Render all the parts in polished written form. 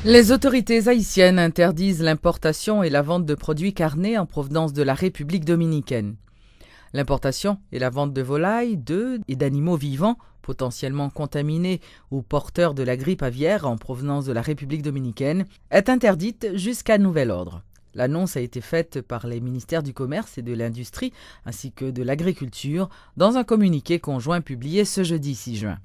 Les autorités haïtiennes interdisent l'importation et la vente de produits carnés en provenance de la République dominicaine. L'importation et la vente de volailles, d'œufs et d'animaux vivants potentiellement contaminés ou porteurs de la grippe aviaire en provenance de la République dominicaine est interdite jusqu'à nouvel ordre. L'annonce a été faite par les ministères du Commerce et de l'Industrie ainsi que de l'Agriculture dans un communiqué conjoint publié ce jeudi 6 juin.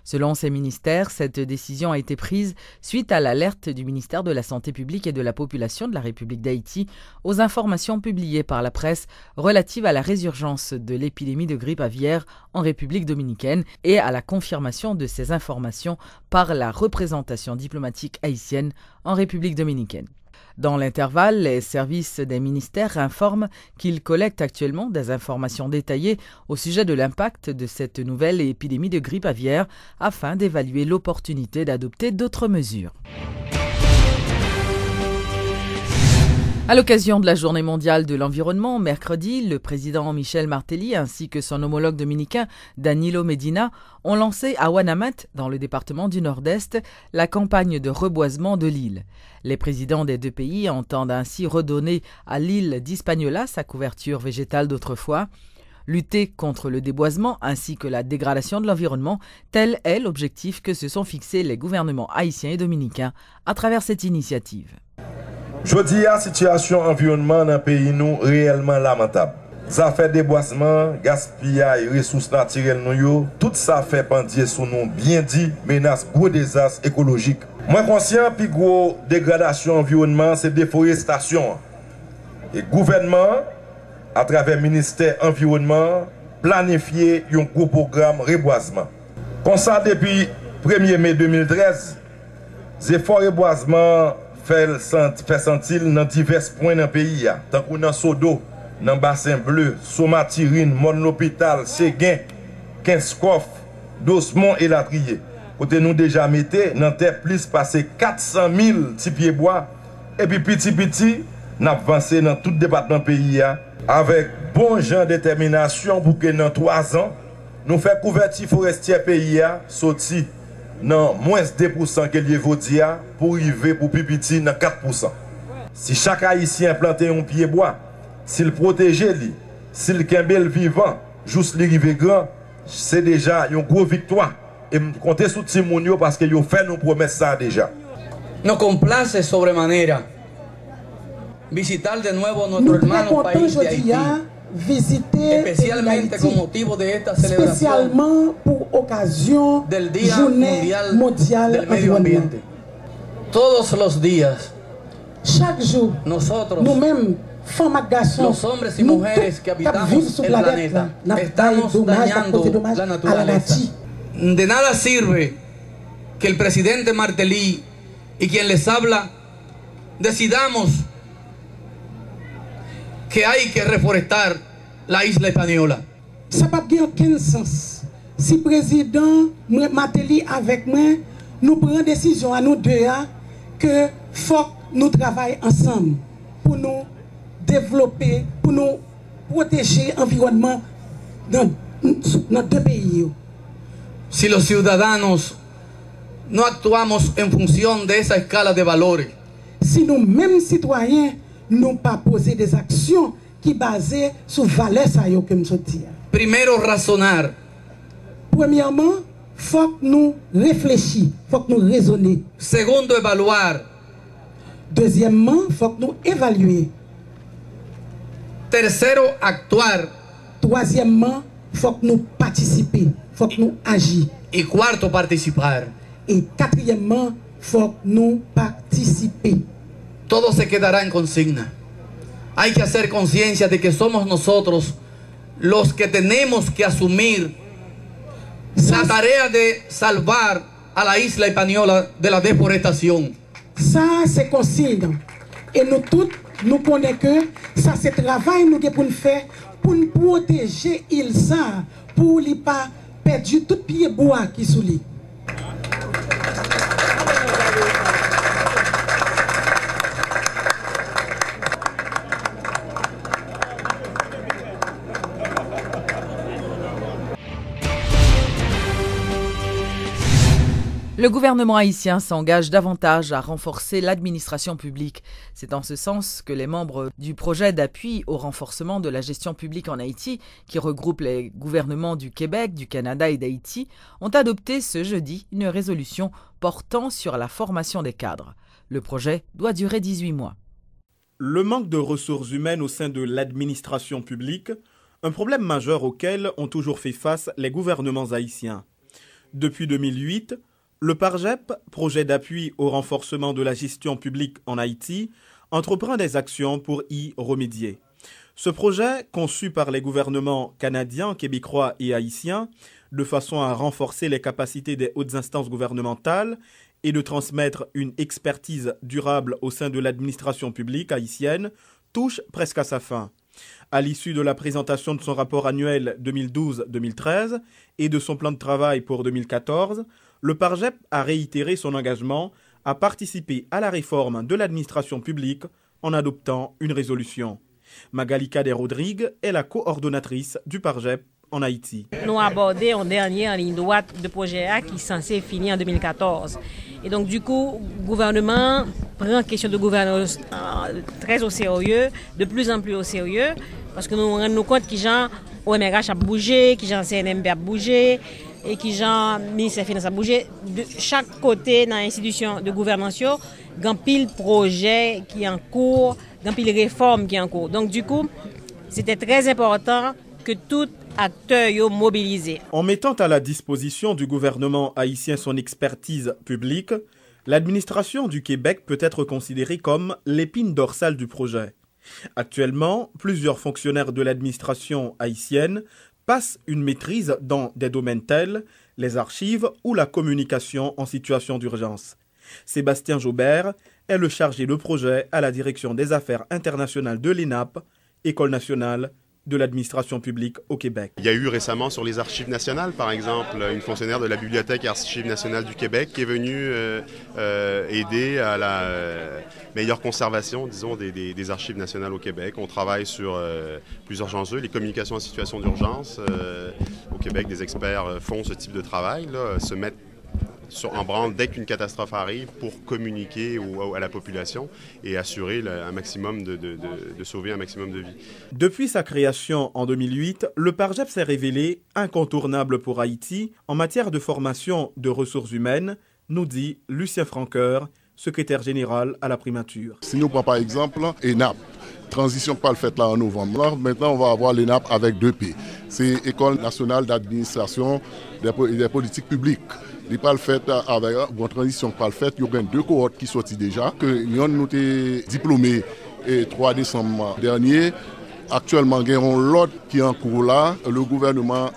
Selon ces ministères, cette décision a été prise suite à l'alerte du ministère de la Santé publique et de la Population de la République d'Haïti aux informations publiées par la presse relatives à la résurgence de l'épidémie de grippe aviaire en République dominicaine et à la confirmation de ces informations par la représentation diplomatique haïtienne en République dominicaine. Dans l'intervalle, les services des ministères informent qu'ils collectent actuellement des informations détaillées au sujet de l'impact de cette nouvelle épidémie de grippe aviaire afin d'évaluer l'opportunité d'adopter d'autres mesures. À l'occasion de la Journée mondiale de l'environnement, mercredi, le président Michel Martelly ainsi que son homologue dominicain Danilo Medina ont lancé à Ouanaminthe, dans le département du Nord-Est, la campagne de reboisement de l'île. Les présidents des deux pays entendent ainsi redonner à l'île d'Hispaniola sa couverture végétale d'autrefois, lutter contre le déboisement ainsi que la dégradation de l'environnement, tel est l'objectif que se sont fixés les gouvernements haïtiens et dominicains à travers cette initiative. Je dis la situation environnement dans le pays nous réellement lamentable. Ça fait déboisement, gaspillage, ressources naturelles nous, tout ça fait pendier sous nous bien dit, menace gros désastre écologique. Moi conscient puis gros dégradation environnement c'est déforestation. Et gouvernement à travers le ministère environnement planifié un gros programme reboisement. Comme ça depuis 1er mai 2013, les efforts reboisement fait sentir dans divers points dans le pays, tant que dans Sodo, dans le bassin bleu, Somatirine, Mon Hôpital, Séguin, Kinskoff, Dosmont et Latrier. Côté nous déjà mettez dans terre plus passé 400 000 petits pieds bois et puis petit, nous avancé dans tout le département du pays avec bon genre de détermination pour que dans 3 ans, nous faisons couverture forestière pays sorti dans moins de 2% que l'Evodia pour arriver pour Pipiti dans 4%. Si chaque Haïtien plante un pied bois, s'il protège lui, s'il kembel vivant, juste l'arrivée grand, c'est déjà une grosse victoire. Et je compte sur Timonio parce que vous fait nous promesses ça déjà. Nos complace sobremanera visitar de nuevo nuestro hermano país de Haití. Especialmente con motivo de esta celebración pour occasion del Día Mundial del Medio Ambiente. Todos los días, chaque jour, nosotros, nous-mêmes, femmes et garçons, los hombres y mujeres que habitamos el planeta, estamos dañando la naturaleza. De nada sirve que el presidente Martelly y quien les habla decidamos que hay que reforestar la isla española. Ça n'a pas aucun sens. Si le président Martelly avec moi, nous prenons décision à nous deux que faut nous travailler ensemble pour nous développer, pour nous protéger l'environnement dans nos deux pays. Si los ciudadanos no actuamos en función de esa escala de valores, si nous mêmes citoyens n'ont pas posé des actions qui basées sur valeurs que nous sommes. Primero razonar. Premièrement, faut que nous réfléchissions, faut que nous raisonnions. Segundo, evaluar. Deuxièmement, faut que nous évaluions. Tercero, actuar. Troisièmement, faut que nous participions, faut que nous agissions. Y cuarto, participar. Et quatrièmement, faut que nous participions. Todo se quedará en consigna. Hay que hacer conciencia de que somos nosotros los que tenemos que asumir la tarea de salvar a la isla española de la deforestación. Ça, c'est consigne. Et nous tous, nous connaissons que ça, c'est travail nous devons faire pour nous protéger l'île, pour ne pas perdre tout pied bois qui sous lui. Le gouvernement haïtien s'engage davantage à renforcer l'administration publique. C'est en ce sens que les membres du projet d'appui au renforcement de la gestion publique en Haïti, qui regroupe les gouvernements du Québec, du Canada et d'Haïti, ont adopté ce jeudi une résolution portant sur la formation des cadres. Le projet doit durer 18 mois. Le manque de ressources humaines au sein de l'administration publique, un problème majeur auquel ont toujours fait face les gouvernements haïtiens. Depuis 2008, le PARJEP, projet d'appui au renforcement de la gestion publique en Haïti, entreprend des actions pour y remédier. Ce projet, conçu par les gouvernements canadiens, québécois et haïtiens, de façon à renforcer les capacités des hautes instances gouvernementales et de transmettre une expertise durable au sein de l'administration publique haïtienne, touche presque à sa fin. À l'issue de la présentation de son rapport annuel 2012-2013 et de son plan de travail pour 2014, le PARJEP a réitéré son engagement à participer à la réforme de l'administration publique en adoptant une résolution. Magali Kader-Rodrigue est la coordonnatrice du PARJEP en Haïti. Nous avons abordé en dernier en ligne droite de projet A qui est censé finir en 2014. Et donc du coup, le gouvernement prend la question de gouvernance très au sérieux, de plus en plus au sérieux, parce que nous rendons compte que genre OMRH a bougé, que genre CNMP a bougé, et que genre ministère des Finances a bougé. De chaque côté dans l'institution de gouvernance, il y a un pile projet qui est en cours, un pile réforme qui est en cours. Donc du coup, c'était très important que tout acteur mobilisé. En mettant à la disposition du gouvernement haïtien son expertise publique, l'administration du Québec peut être considérée comme l'épine dorsale du projet. Actuellement, plusieurs fonctionnaires de l'administration haïtienne passent une maîtrise dans des domaines tels les archives ou la communication en situation d'urgence. Sébastien Jobert est le chargé de projet à la direction des affaires internationales de l'ENAP, École nationale de l'administration publique au Québec. Il y a eu récemment sur les archives nationales, par exemple, une fonctionnaire de la Bibliothèque et Archives nationales du Québec qui est venue aider à la meilleure conservation, disons, des archives nationales au Québec. On travaille sur plusieurs enjeux, les communications en situation d'urgence. Au Québec, des experts font ce type de travail, là, se mettent en branle dès qu'une catastrophe arrive pour communiquer à la population et assurer un maximum de sauver un maximum de vies. Depuis sa création en 2008, le PARJEP s'est révélé incontournable pour Haïti en matière de formation de ressources humaines, nous dit Lucien Franqueur, secrétaire général à la primature. Si nous prenons par exemple ENAP, transition pas le fait là en novembre. Là, maintenant, on va avoir l'ENAP avec 2 P. C'est École nationale d'administration des politiques publiques. Il pas le fait avec une transition pas le fait, il y a 2 cohortes qui sortent déjà que nous avons été diplômés le 3 décembre dernier. Actuellement, il y a l'autre qui est en cours là, le gouvernement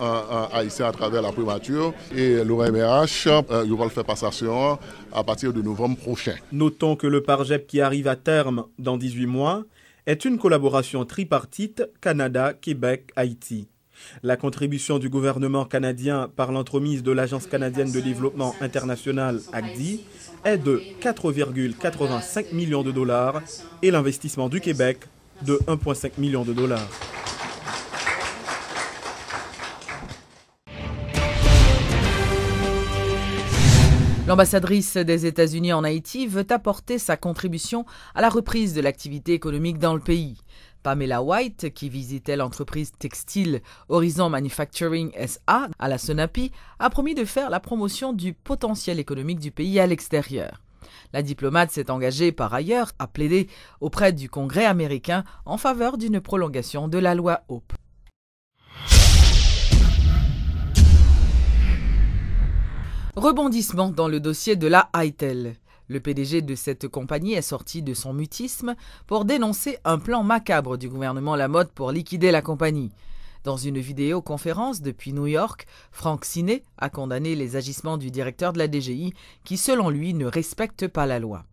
haïtien à travers la primature et l'OMRH, ils vont le faire passation à partir de novembre prochain. Notons que le PARJEP qui arrive à terme dans 18 mois est une collaboration tripartite Canada-Québec-Haïti. La contribution du gouvernement canadien par l'entremise de l'Agence canadienne de développement international ACDI est de 4,85 millions de dollars et l'investissement du Québec de 1,5 million de dollars. L'ambassadrice des États-Unis en Haïti veut apporter sa contribution à la reprise de l'activité économique dans le pays. Pamela White, qui visitait l'entreprise textile Horizon Manufacturing SA à la Sonapi, a promis de faire la promotion du potentiel économique du pays à l'extérieur. La diplomate s'est engagée par ailleurs à plaider auprès du Congrès américain en faveur d'une prolongation de la loi HOPE. Rebondissement dans le dossier de la Hytel. Le PDG de cette compagnie est sorti de son mutisme pour dénoncer un plan macabre du gouvernement Lamotte pour liquider la compagnie. Dans une vidéoconférence depuis New York, Franck Siné a condamné les agissements du directeur de la DGI qui, selon lui, ne respecte pas la loi.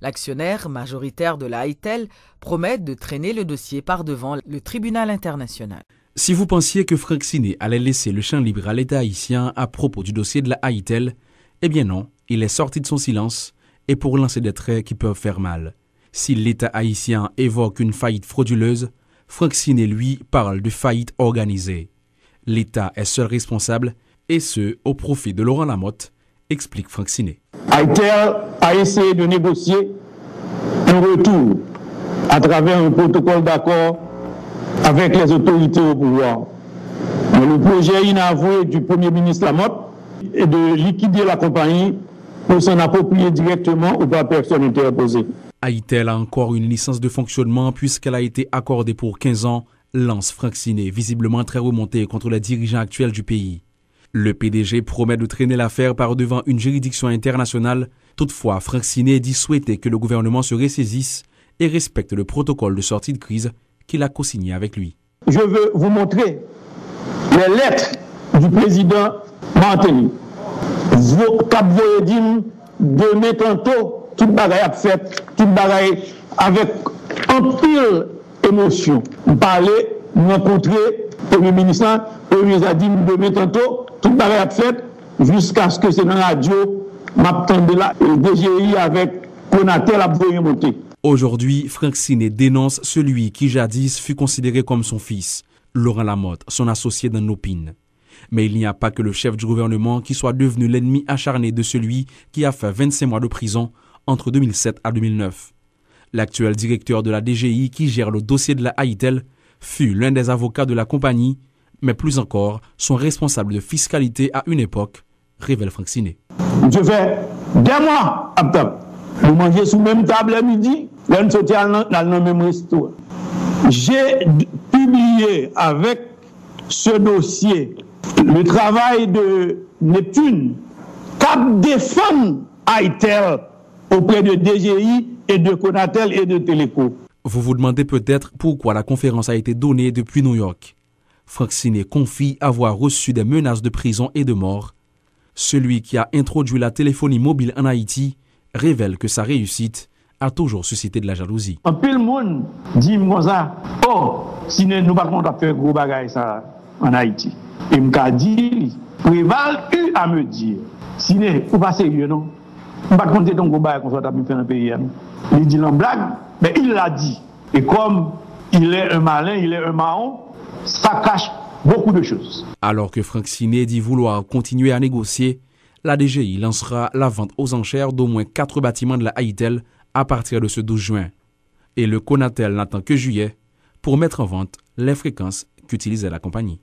L'actionnaire majoritaire de la Hytel promet de traîner le dossier par devant le tribunal international. Si vous pensiez que Franck Siné allait laisser le champ libre à l'État haïtien à propos du dossier de la Hytel, eh bien non, il est sorti de son silence et pour lancer des traits qui peuvent faire mal. Si l'État haïtien évoque une faillite frauduleuse, Franck Siné, lui, parle de faillite organisée. L'État est seul responsable, et ce, au profit de Laurent Lamotte explique Franck Siné. Haïtel a essayé de négocier un retour à travers un protocole d'accord avec les autorités au pouvoir. Mais le projet inavoué du Premier ministre Lamotte est de liquider la compagnie pour s'en approprier directement ou par personne interposée. Haïtel a encore une licence de fonctionnement puisqu'elle a été accordée pour 15 ans, lance Franck Siné, visiblement très remonté contre les dirigeants actuels du pays. Le PDG promet de traîner l'affaire par devant une juridiction internationale. Toutefois, Franck Siné dit souhaiter que le gouvernement se ressaisisse et respecte le protocole de sortie de crise qu'il a co-signé avec lui. Je veux vous montrer les lettres du président Martelly. Cap Voyedim, demain tantôt, toute bagaille a fait, toute bagaille avec un pile émotion. Parler, rencontrer le Premier ministre, le Premier ministre a dit demain tantôt, toute bagaille a fait, jusqu'à ce que c'est dans la radio, m'attendait là, et DGI avec Konatel a voyé monter. Aujourd'hui, Franck Siné dénonce celui qui jadis fut considéré comme son fils, Laurent Lamotte, son associé dans Nopine. Mais il n'y a pas que le chef du gouvernement qui soit devenu l'ennemi acharné de celui qui a fait 25 mois de prison entre 2007 à 2009. L'actuel directeur de la DGI qui gère le dossier de la Haïtel fut l'un des avocats de la compagnie, mais plus encore, son responsable de fiscalité à une époque, révèle Franck Siné. Je fais des mois à table. Nous mangeons sous même table à midi, là nous sortons dans le même resto. J'ai publié avec ce dossier le travail de Neptune, cap défend Haïtel auprès de DGI et de Konatel et de Téléco. Vous vous demandez peut-être pourquoi la conférence a été donnée depuis New York. Franck Siné confie avoir reçu des menaces de prison et de mort. Celui qui a introduit la téléphonie mobile en Haïti révèle que sa réussite a toujours suscité de la jalousie. Un peu le monde dit comme ça, oh, si nous ne pouvons pas faire gros bagaille ça en Haïti. Et m'a dit, Préval eu à me dire, si vous ne pas sérieux non, on ne va pas compter ton gros bagaille qu'on soit faire un pays. Il dit en blague, mais il l'a dit. Et comme il est un malin, il est un marron, ça cache beaucoup de choses. Alors que Franck Siné dit vouloir continuer à négocier, la DGI lancera la vente aux enchères d'au moins 4 bâtiments de la Haïtel à partir de ce 12 juin. Et le Konatel n'attend que juillet pour mettre en vente les fréquences qu'utilisait la compagnie.